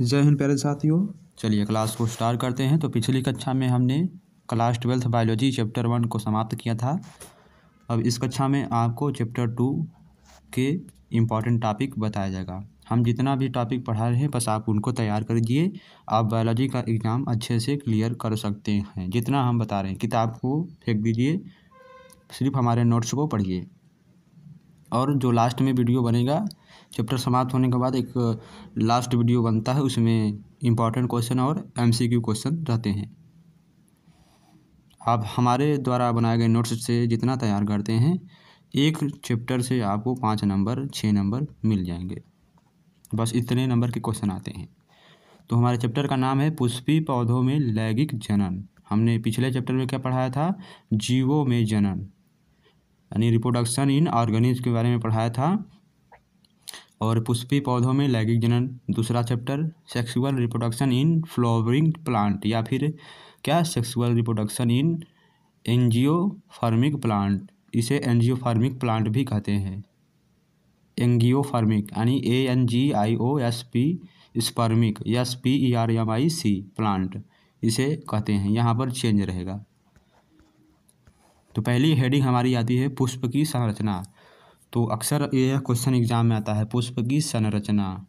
जय हिंद प्यारे साथियों। चलिए क्लास को स्टार्ट करते हैं। तो पिछली कक्षा में हमने क्लास 12th बायोलॉजी चैप्टर 1 को समाप्त किया था। अब इस कक्षा में आपको चैप्टर 2 के इम्पॉर्टेंट टॉपिक बताया जाएगा। हम जितना भी टॉपिक पढ़ा रहे हैं बस आप उनको तैयार कर दीजिए, आप बायोलॉजी का एग्ज़ाम अच्छे से क्लियर कर सकते हैं। जितना हम बता रहे हैं किताब को फेंक दीजिए, सिर्फ हमारे नोट्स को पढ़िए। और जो लास्ट में वीडियो बनेगा चैप्टर समाप्त होने के बाद, एक लास्ट वीडियो बनता है, उसमें इम्पॉर्टेंट क्वेश्चन और MCQ क्वेश्चन रहते हैं। आप हमारे द्वारा बनाए गए नोट्स से जितना तैयार करते हैं, एक चैप्टर से आपको 5 नंबर 6 नंबर मिल जाएंगे। बस इतने नंबर के क्वेश्चन आते हैं। तो हमारे चैप्टर का नाम है पुष्पी पौधों में लैंगिक जनन। हमने पिछले चैप्टर में क्या पढ़ाया था? जीवों में जनन यानी रिप्रोडक्शन इन ऑर्गेनिज्म के बारे में पढ़ाया था। और पुष्पी पौधों में लैंगिक जनन दूसरा chapter, sexual reproduction in flowering plant, या फिर क्या सेक्सुअल रिप्रोडक्शन इन एंजियोफार्मिक प्लांट। इसे एंजियोफार्मिक प्लांट भी कहते हैं। एंजियोफार्मिक यानी ANGIOSP स्पर्मिक SPERMIC प्लांट इसे कहते हैं। यहाँ पर चेंज रहेगा। तो पहली हेडिंग हमारी आती है पुष्प की संरचना। तो अक्सर यह क्वेश्चन एग्जाम में आता है, पुष्प की संरचना।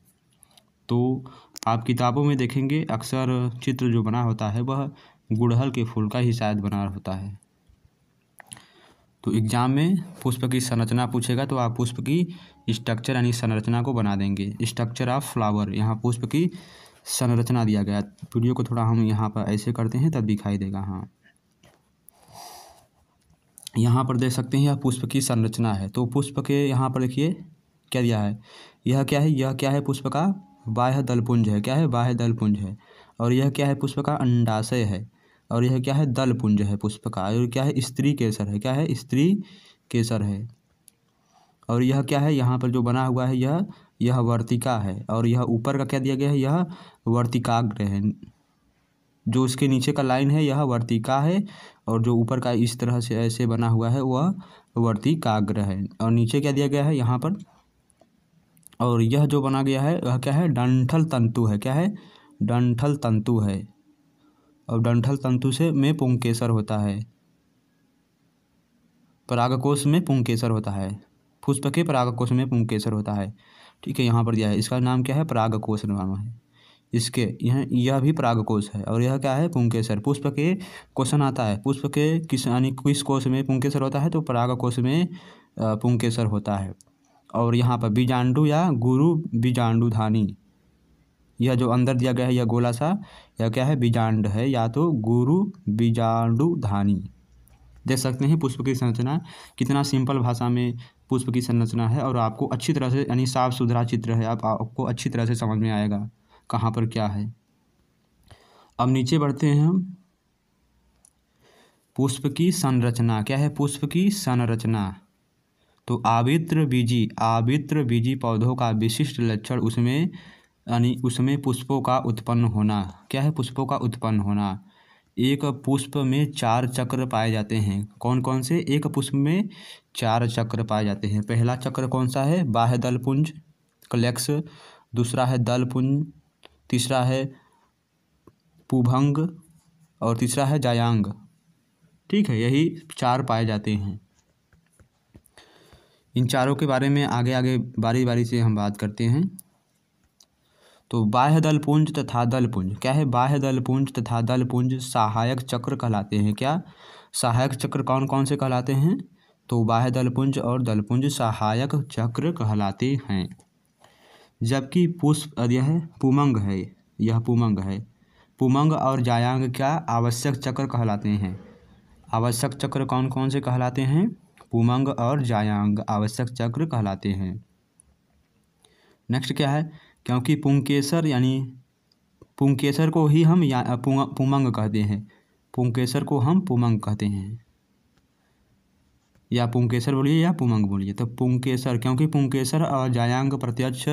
तो आप किताबों में देखेंगे अक्सर चित्र जो बना होता है वह गुड़हल के फूल का ही शायद बना होता है। तो एग्जाम में पुष्प की संरचना पूछेगा तो आप पुष्प की स्ट्रक्चर यानी संरचना को बना देंगे। स्ट्रक्चर ऑफ फ्लावर, यहाँ पुष्प की संरचना दिया गया। वीडियो को थोड़ा हम यहाँ पर ऐसे करते हैं तब दिखाई देगा। हाँ, यहाँ पर देख सकते हैं यह पुष्प की संरचना है। तो पुष्प के यहाँ पर देखिए क्या दिया है, यह क्या है? यह क्या है? पुष्प का बाह्य दलपुंज है। क्या है? बाह्य दलपुंज है। और यह क्या है? पुष्प का अंडाशय है। और यह क्या है? दलपुंज है पुष्प का। और क्या है? स्त्री केसर है। क्या है? स्त्री केसर है। और यह क्या है? यहाँ पर जो बना हुआ है यह वर्तिका है। और यह ऊपर का क्या दिया गया है? यह वर्तिकाग्र है। जो उसके नीचे का लाइन है यह वर्तिका है, और जो ऊपर का इस तरह से ऐसे बना हुआ है वह वर्तिकाग्र है। और नीचे क्या दिया गया है यहाँ पर? और यह जो बना गया है वह क्या है? डंठल तंतु है। क्या है? डंठल तंतु है। और डंठल तंतु से में पुंकेसर होता है। परागकोश में पुंकेसर होता है। पुष्प के परागकोश में पुंकेसर होता है। ठीक है, यहाँ पर दिया है। इसका नाम क्या है? परागकोश नाम है इसके। यह भी परागकोश है। और यह क्या है? पुंकेसर। पुष्प के क्वेश्चन आता है, पुष्प के किस कोश में पुंकेसर होता है? तो परागकोश में पुंकेसर होता है। और यहाँ पर बीजांडु या गुरु बीजांडुधानी, यह जो अंदर दिया गया है यह गोला सा, यह क्या है? बीजांड है, या तो गुरु बीजांडुधानी। देख सकते हैं पुष्प की संरचना कितना सिंपल भाषा में पुष्प की संरचना है। और आपको अच्छी तरह से यानी साफ सुथरा चित्र है, आपको अच्छी तरह से समझ में आएगा कहाँ पर क्या है। अब नीचे बढ़ते हैं हम। पुष्प की संरचना क्या है? पुष्प की संरचना तो आवृत्त बीजी पौधों का विशिष्ट लक्षण उसमें पुष्पों का उत्पन्न होना। क्या है? पुष्पों का उत्पन्न होना। एक पुष्प में 4 चक्र पाए जाते हैं। कौन कौन से? एक पुष्प में 4 चक्र पाए जाते हैं। पहला चक्र कौन सा है? बाह्य दलपुंज क्लेक्स, दूसरा है दलपुंज, तीसरा है पुभंग, और तीसरा है जायांग। ठीक है, यही 4 पाए जाते हैं। इन चारों के बारे में आगे आगे बारी बारी से हम बात करते हैं। तो बाह्य दलपुंज तथा दलपुंज क्या है? बाह्य दलपुंज तथा दलपुंज सहायक चक्र कहलाते हैं। क्या सहायक चक्र कौन कौन से कहलाते हैं? तो बाह्य दलपुंज और दलपुंज सहायक चक्र कहलाते हैं। जबकि पुष्प यह पुमंग है, यह पुमंग है। पुमंग और जायांग क्या आवश्यक चक्र कहलाते हैं? आवश्यक चक्र कौन कौन से कहलाते हैं? पुमंग और जायांग आवश्यक चक्र कहलाते हैं। नेक्स्ट क्या है? क्योंकि पुंकेसर यानी पुंकेसर को ही हम पुमंग कहते हैं। पुंकेसर को हम पुमंग कहते हैं, या पुंकेसर बोलिए या पुमंग बोलिए। तो पुंकेसर, क्योंकि पुंकेसर और जायांग प्रत्यक्ष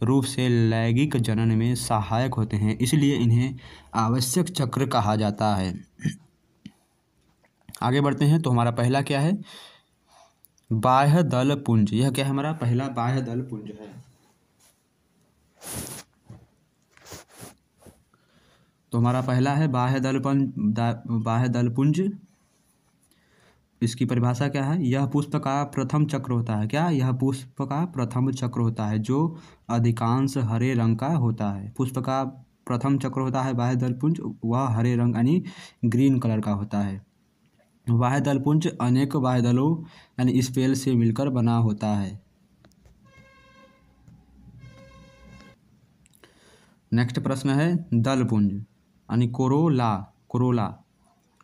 रूप से लैंगिक जनन में सहायक होते हैं, इसलिए इन्हें आवश्यक चक्र कहा जाता है। आगे बढ़ते हैं। तो हमारा पहला क्या है? बाह्य दलपुंज। यह क्या है? हमारा पहला बाह्य दलपुंज है। तो हमारा पहला है बाह्य दलपुंज। इसकी परिभाषा क्या है? यह पुष्प का प्रथम चक्र होता है। क्या? यह पुष्प का प्रथम चक्र होता है जो अधिकांश हरे रंग का होता है। पुष्प का प्रथम चक्र होता है बाह्य दलपुंज, वह हरे रंग यानी ग्रीन कलर का होता है। बाह्य दलपुंज अनेक बाह्य दलों यानी स्पेल से मिलकर बना होता है। नेक्स्ट प्रश्न है दलपुंज यानी कोरोला।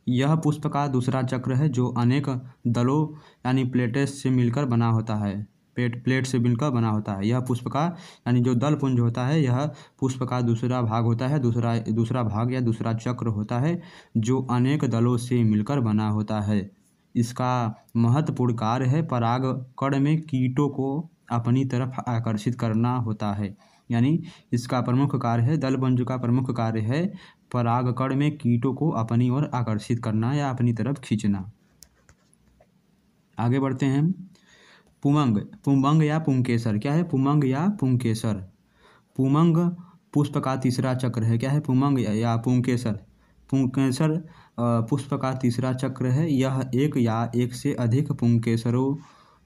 यह पुष्प का दूसरा चक्र है जो अनेक दलों यानी प्लेट्स से मिलकर बना होता है। प्लेट से मिलकर बना होता है। यह पुष्प का यानी जो दलपुंज होता है यह पुष्प का दूसरा भाग होता है, दूसरा भाग या दूसरा चक्र होता है जो अनेक दलों से मिलकर बना होता है। इसका महत्वपूर्ण कार्य है परागकण में कीटों को अपनी तरफ आकर्षित करना होता है। यानी इसका प्रमुख कार्य है, दलपुंज का प्रमुख कार्य है परागकण में कीटों को अपनी ओर आकर्षित करना या अपनी तरफ खींचना। आगे बढ़ते हैं। पुंबंग या पुंकेसर। क्या है? पुंबंग या पुंकेसर। पुंबंग पुष्प का तीसरा चक्र है। क्या है? पुंबंग या पुंकेसर। पुंकेसर पुष्प का तीसरा चक्र है। यह एक या एक से अधिक पुंकेसरों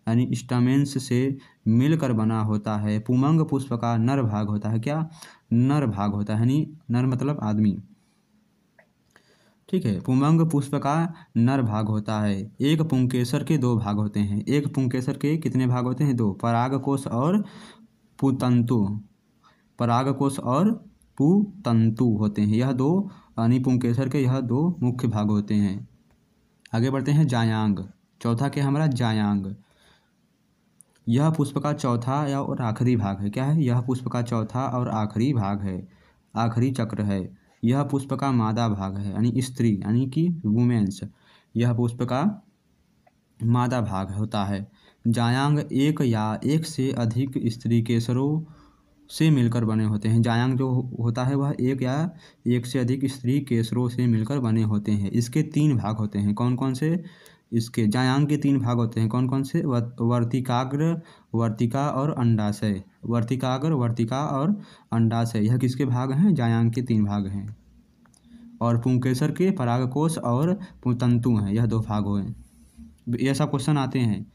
यानी स्टैमेंस से मिलकर बना होता है। पुंबंग पुष्प का नर भाग होता है। क्या? नर भाग होता है, यानी नर मतलब आदमी। ठीक है, पुंबंग पुष्प का नर भाग होता है। एक पुंकेसर के दो भाग होते हैं। एक पुंकेसर के कितने भाग होते हैं? दो। परागकोश और पुतंतु। परागकोश और पुतंतु होते हैं। यह दो यानी पुंकेसर के यह दो मुख्य भाग होते हैं। आगे बढ़ते हैं जायांग। चौथा क्या हमारा? जायांग। यह पुष्प का चौथा या और आखिरी भाग है। क्या है? यह पुष्प का चौथा और आखिरी भाग है, आखिरी चक्र है। यह पुष्प का मादा भाग है यानी स्त्री यानी कि वुमेन्स। यह पुष्प का मादा भाग होता है। जायांग एक या एक से अधिक स्त्री केसरों से मिलकर बने होते हैं। जायांग जो होता है वह एक या एक से अधिक स्त्री केसरों से मिलकर बने होते हैं। इसके तीन भाग होते हैं। कौन कौन से? इसके जायांग के तीन भाग होते हैं। कौन कौन से? वर्तिकाग्र, वर्तिका और अंडाशय। वर्तिकाग्र, वर्तिका और अंडाशय यह किसके भाग हैं? जायांग के तीन भाग हैं। और पुंकेसर के परागकोश और पुतंतु हैं, यह दो भाग हुए। यह सब क्वेश्चन आते हैं।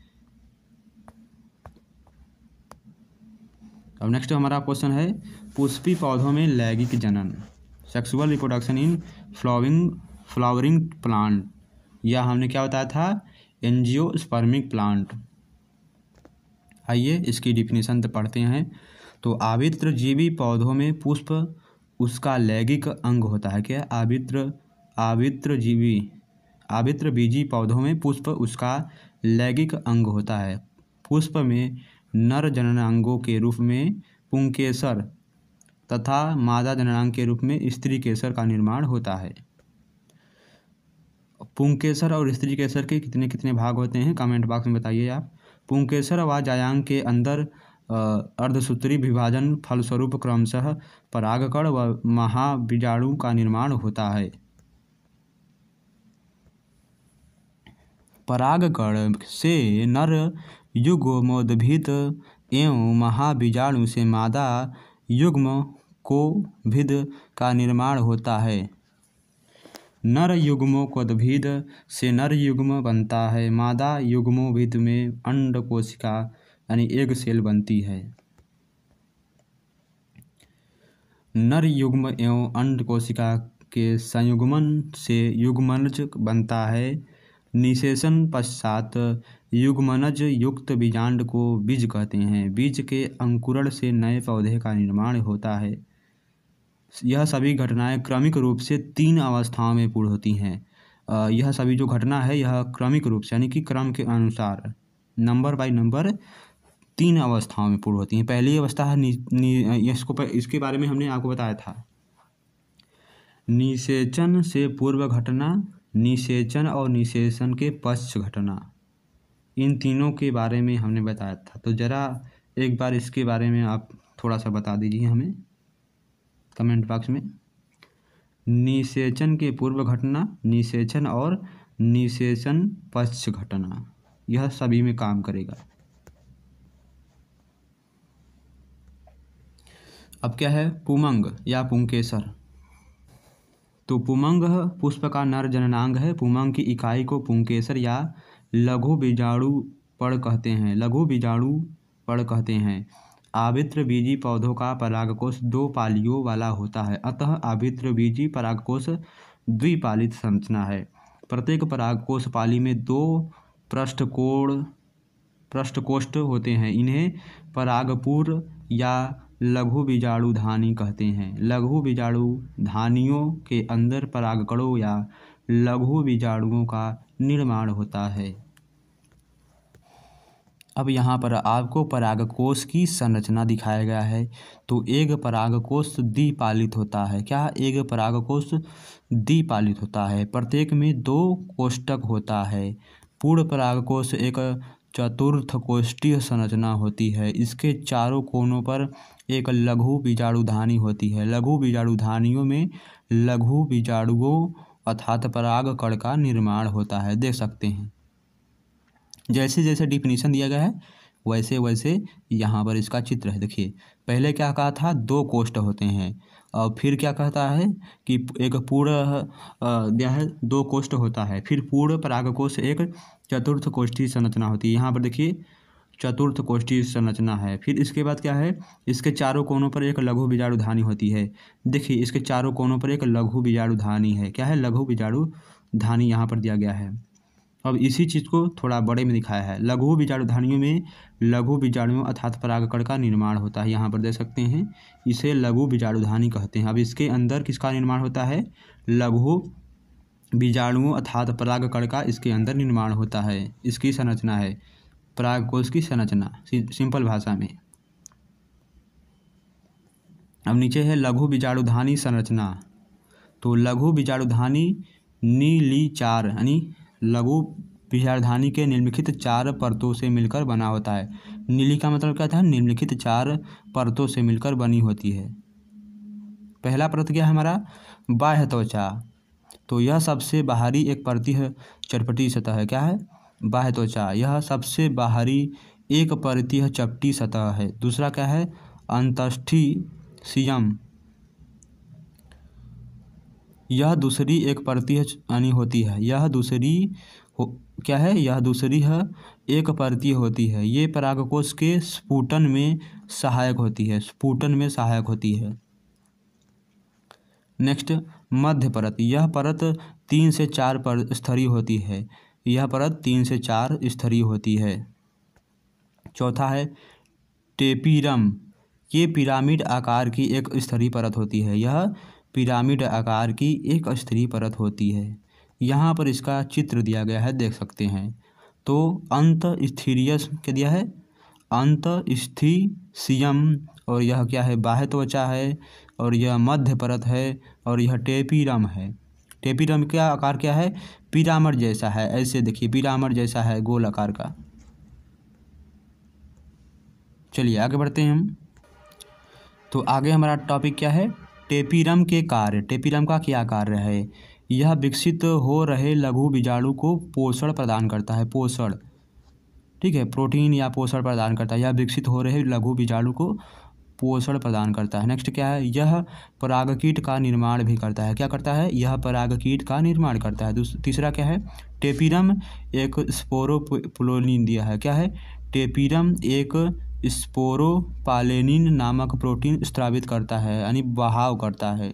अब नेक्स्ट हमारा क्वेश्चन है पुष्पी पौधों में लैंगिक जनन, sexual reproduction in flowering plant. यह हमने क्या बताया था? Angiospermic plant. आइए इसकी डिफिनीशन तो पढ़ते हैं। तो आवित्रजीवी पौधों में पुष्प उसका लैंगिक अंग होता है। क्या? आवित्रबीजी पौधों में पुष्प उसका लैंगिक अंग होता है। पुष्प में नर जननांगों के रूप में पुंकेसर तथा मादा जननांग के रूप में स्त्री केसर का निर्माण होता है। पुंकेसर और स्त्री केसर के कितने कितने भाग होते हैं? कमेंट बॉक्स में बताइए आप। पुंकेसर व जायांग के अंदर अर्धसूत्री विभाजन फलस्वरूप क्रमशः परागकण व महाबीजाणु का निर्माण होता है। परागकण से नर युग्मोद्भिद एवं महाबीजाणु से मादा युग्मकोद्भिद का निर्माण होता है। नर युग्मकोद्भिद से नर युग्म बनता है। मादा युग्मोद्भिद में अंड कोशिका यानी एग सेल बनती है। नर युग्म एवं अंड कोशिका के संयुग्मन से युग्मनज बनता है। निषेचन पश्चात युग्मनज युक्त बीजांड को बीज कहते हैं। बीज के अंकुरण से नए पौधे का निर्माण होता है। यह सभी घटनाएं क्रमिक रूप से 3 अवस्थाओं में पूर्ण होती हैं। यह सभी जो घटना है यह क्रमिक रूप से यानी कि क्रम के अनुसार नंबर बाय नंबर 3 अवस्थाओं में पूर्ण होती हैं। पहली अवस्था है इसके बारे में हमने आपको बताया था, निषेचन से पूर्व घटना, निषेचन और निषेचन के पश्च घटना। इन तीनों के बारे में हमने बताया था। तो ज़रा एक बार इसके बारे में आप थोड़ा सा बता दीजिए हमें कमेंट बॉक्स में। निषेचन के पूर्व घटना, निषेचन और निषेचन पश्च घटना, यह सभी में काम करेगा। अब क्या है? पुमंग या पुंकेसर। तो पुमंग पुष्प का नर जननांग है। पुमंग की इकाई को पुंकेसर या लघु बीजाणु पड़ कहते हैं। लघु बीजाणु पड़ कहते हैं। आवित्र बीजी पौधों का परागकोश 2 पालियों वाला होता है, अतः आवित्र बीजी परागकोश द्विपालित संरचना है। प्रत्येक परागकोश पाली में 2 पृष्ठकोष्ठ होते हैं। इन्हें परागपुर या लघु बीजाणुधानी कहते हैं। लघु बीजाणुधानियों के अंदर परागकणों या लघु बीजाणुओं का निर्माण होता है। अब यहाँ पर आपको परागकोश की संरचना दिखाया गया है। तो एक परागकोश द्विपालित होता है। क्या? एक परागकोश द्विपालित होता है। प्रत्येक में 2 कोष्ठक होता है। पूर्ण परागकोश एक चतुर्थ कोष्ठीय संरचना होती है। इसके चारों कोनों पर एक लघु बीजाणुधानी होती है। लघु बीजाणुधानियों में लघु बीजाणुओं अर्थात परागकण का निर्माण होता है। देख सकते हैं जैसे जैसे डिफिनीशन दिया गया है वैसे वैसे यहाँ पर इसका चित्र है। देखिए पहले क्या कहा था, 2 कोष्ठ होते हैं और फिर क्या कहता है कि एक पूर्ण दिया है 2 कोष्ठ होता है। फिर पूर्ण परागकोश एक चतुर्थ कोष्ठीय संरचना होती है। यहाँ पर देखिए चतुर्थ कोष्ठीय संरचना है। फिर इसके बाद क्या है, इसके चारों कोनों पर एक लघु बीजाणुधानी होती है। देखिए इसके चारों कोनों पर एक लघु बीजाणुधानी है। क्या है? लघु बीजाणुधानी यहाँ पर दिया गया है। अब इसी चीज़ को थोड़ा बड़े में दिखाया है। लघु बीजाणुधानियों में लघु बीजाणुओं अर्थात परागकण का निर्माण होता है। यहाँ पर देख सकते हैं इसे लघु बीजाणुधानी कहते हैं। अब इसके अंदर किसका निर्माण होता है? लघु बीजाणुओं अर्थात परागकण का इसके अंदर निर्माण होता है। इसकी संरचना है परागकोश की संरचना सिंपल भाषा में। अब नीचे है लघु बीजाणुधानी संरचना। तो लघु बीजाणुधानी नीलिचार यानी लघु बीजाणुधानी के निम्नलिखित 4 परतों से मिलकर बना होता है। नीली का मतलब क्या था? निम्नलिखित 4 परतों से मिलकर बनी होती है। पहला परत क्या है हमारा? बाह्य त्वचा। तो यह सबसे बाहरी एक परतीय चटपटी सतह है। क्या है? बाह्य त्वचा। यह सबसे बाहरी एक परतीय चपटी सतह है। दूसरा क्या है? अंतस्थिशियम। यह दूसरी एक परतीय यानी होती है। यह क्या है? यह दूसरी है एक परतीय होती है। ये परागकोश के स्फुटन में सहायक होती है। स्फुटन में सहायक होती है। नेक्स्ट मध्य परत। यह परत 3 से 4 पर स्तरीय होती है। यह परत 3 से 4 स्तरीय होती है। चौथा है टेपिरम। ये पिरामिड आकार की एक स्तरीय परत होती है। यह पिरामिड आकार की एक स्तरीय परत होती है। यहाँ पर इसका चित्र दिया गया है, देख सकते हैं। तो अंतस्थिरियस क्या दिया है? अंतस्थिशियम। और यह क्या है? बाह्य त्वचा है। और यह मध्य परत है। और यह टेपिरम है। टेपिरम का आकार क्या है? पिरामिड जैसा है। ऐसे देखिए पिरामिड जैसा है, गोल आकार का। चलिए आगे बढ़ते हैं हम। तो आगे हमारा टॉपिक क्या है? टेपिरम के कार्य। टेपिरम का क्या कार्य है? यह विकसित हो रहे लघु बीजाणु को पोषण प्रदान करता है। पोषण, ठीक है, प्रोटीन या पोषण प्रदान करता है। यह विकसित हो रहे लघु बीजाणु को पोषण प्रदान करता है। नेक्स्ट क्या है? यह परागकीट का निर्माण भी करता है। क्या करता है? यह परागकीट का निर्माण करता है। तीसरा क्या है? टेपिरम एक स्पोरोपोलिन दिया है। क्या है? टेपिरम एक स्पोरोपोलिन नामक प्रोटीन स्रावित करता है यानी बहाव करता है,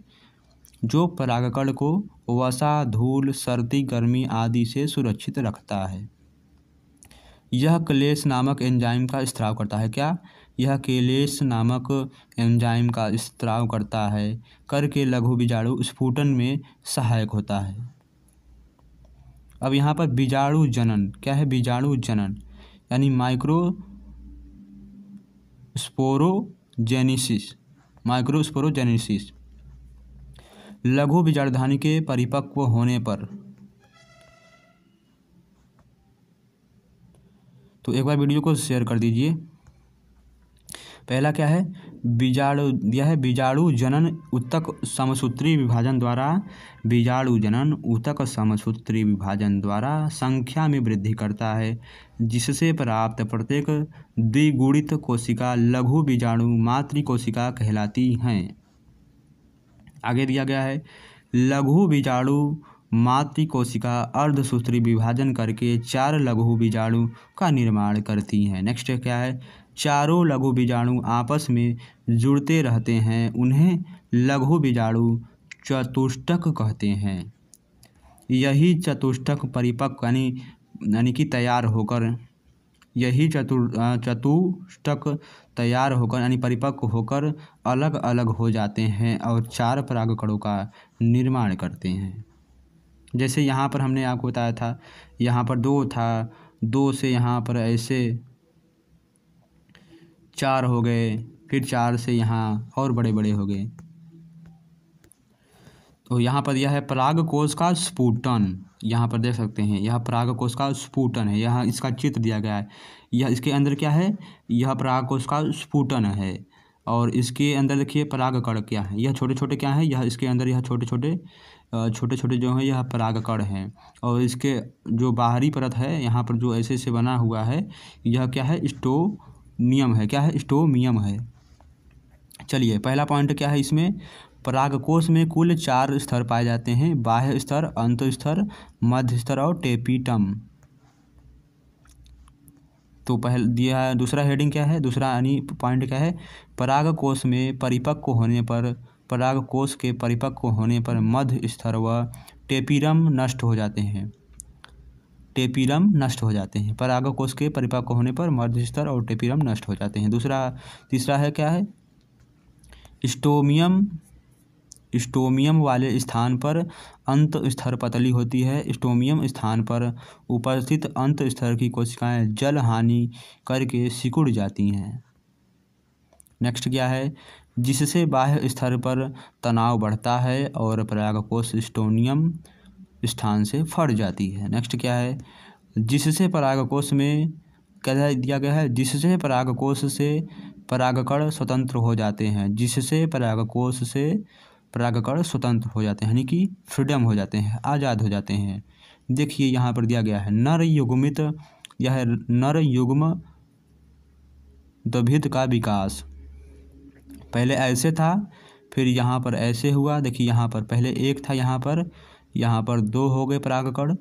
जो परागकण को वसा, धूल, सर्दी, गर्मी आदि से सुरक्षित रखता है। यह क्लेश नामक एंजाइम का स्राव करता है। क्या? यह क्लेश नामक एंजाइम का स्राव करता है करके लघु बीजाणु स्फुटन में सहायक होता है। अब यहाँ पर बीजाणु जनन। क्या है? बीजाणु जनन यानी माइक्रोस्पोरोजेनेसिस। लघु बीजाणुधानी के परिपक्व होने पर। तो एक बार वीडियो को शेयर कर दीजिए। पहला क्या है? बीजाणु दिया है बीजाणु जनन ऊतक समसूत्री विभाजन द्वारा। बीजाणु जनन ऊतक समसूत्री विभाजन द्वारा संख्या में वृद्धि करता है, जिससे प्राप्त प्रत्येक द्विगुणित कोशिका लघु बीजाणु मातृ कोशिका कहलाती हैं। आगे दिया गया है लघु बीजाणु मातृ कोशिका अर्धसूत्री विभाजन करके 4 लघु बीजाणु का निर्माण करती हैं। नेक्स्ट क्या है, चारों लघु बीजाणु आपस में जुड़ते रहते हैं, उन्हें लघु बीजाणु चतुष्टक कहते हैं। यही चतुष्टक परिपक्व यानी कि तैयार होकर, यही चतुष्टक तैयार होकर यानी परिपक्व होकर अलग अलग हो जाते हैं और 4 परागकणों का निर्माण करते हैं। जैसे यहाँ पर हमने आपको बताया था, यहाँ पर 2 था, 2 से यहाँ पर ऐसे 4 हो गए, फिर 4 से यहाँ और बड़े बड़े हो गए। तो यहाँ पर यह है परागकोश का स्फुटन, यहाँ पर देख सकते हैं, यह परागकोश का स्फुटन है। यहाँ इसका चित्र दिया गया है, यह इसके अंदर क्या है, यह परागकोश का स्फुटन है। और इसके अंदर देखिए परागकण क्या है, यह छोटे छोटे क्या है, यह इसके अंदर यह छोटे छोटे जो है यह परागकण हैं। और इसके जो बाहरी परत है यहाँ पर जो ऐसे से बना हुआ है, यह क्या है, स्टोमियम है। क्या है, स्टोमियम है। चलिए पहला पॉइंट क्या है इसमें, परागकोश में कुल 4 स्तर पाए जाते हैं, बाह्य स्तर, अंत स्तर, मध्य स्तर और टेपिटम। तो पहले दिया है, दूसरा हेडिंग क्या है, दूसरा यानी पॉइंट क्या है, परागकोश में परिपक्व होने पर, परागकोश के परिपक्व होने पर मध्य स्तर व टेपिरम नष्ट हो जाते हैं। टेपिरम नष्ट हो जाते हैं, परागकोश के परिपक्व होने पर मध्य स्तर और टेपिरम नष्ट हो जाते हैं। तीसरा है क्या है, स्टोमियम वाले स्थान पर अंत स्तर पतली होती है। स्टोमियम स्थान पर उपस्थित अंत स्तर की कोशिकाएं जल हानि करके सिकुड़ जाती हैं। नेक्स्ट क्या है, जिससे बाह्य स्तर पर तनाव बढ़ता है और परागकोश स्टोमियम स्थान से फट जाती है। नेक्स्ट क्या है, जिससे परागकोश में क्या दिया गया है, जिससे परागकोश से परागकण स्वतंत्र हो जाते हैं, जिससे परागकोश से परागकण स्वतंत्र हो जाते हैं यानी कि फ्रीडम हो जाते हैं, आज़ाद हो जाते हैं। देखिए यहाँ पर दिया गया है नर युग्मित, यह नर युग्म द्विविध का विकास। पहले ऐसे था, फिर यहाँ पर ऐसे हुआ। देखिए यहाँ पर पहले 1 था, यहाँ पर 2 हो गए परागकण,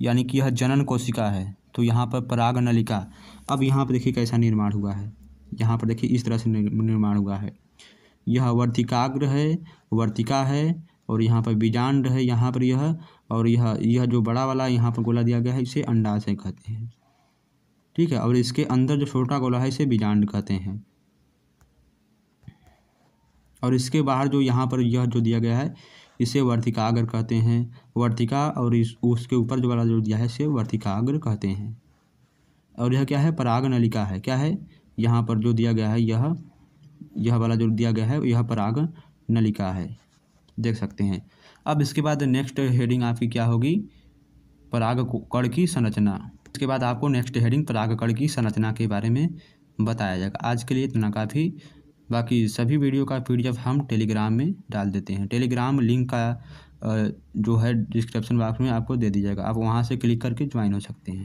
यानी कि यह जनन कोशिका है। तो यहाँ पर पराग नलिका। अब यहाँ पर देखिए कैसा निर्माण हुआ है, यहाँ पर देखिए इस तरह से निर्माण हुआ है। यह वर्तिकाग्र है, वर्तिका है, और यहाँ पर बीजांड है, यहाँ पर यह, और यह जो बड़ा वाला यहाँ पर गोला दिया गया है इसे अंडाशय कहते हैं। ठीक है, और इसके अंदर जो छोटा गोला है इसे बीजांड कहते हैं। और इसके बाहर जो यहाँ पर यह जो दिया गया है इसे वर्तिकाग्र कहते हैं, वर्तिका, और उसके ऊपर जो वाला जो दिया है इसे वर्तिकाग्र कहते हैं। और यह क्या है, पराग नलिका है। क्या है, यहाँ पर जो दिया गया है यह वाला जो दिया गया है यह पराग नलिका है, देख सकते हैं। अब इसके बाद नेक्स्ट हेडिंग आपकी क्या होगी, परागकण की संरचना। इसके बाद आपको नेक्स्ट हेडिंग परागकण की संरचना के बारे में बताया जाएगा। आज के लिए इतना काफ़ी, बाकी सभी वीडियो का PDF हम टेलीग्राम में डाल देते हैं। टेलीग्राम लिंक का जो है डिस्क्रिप्शन बॉक्स में आपको दे दी जाएगा, आप वहाँ से क्लिक करके ज्वाइन हो सकते हैं।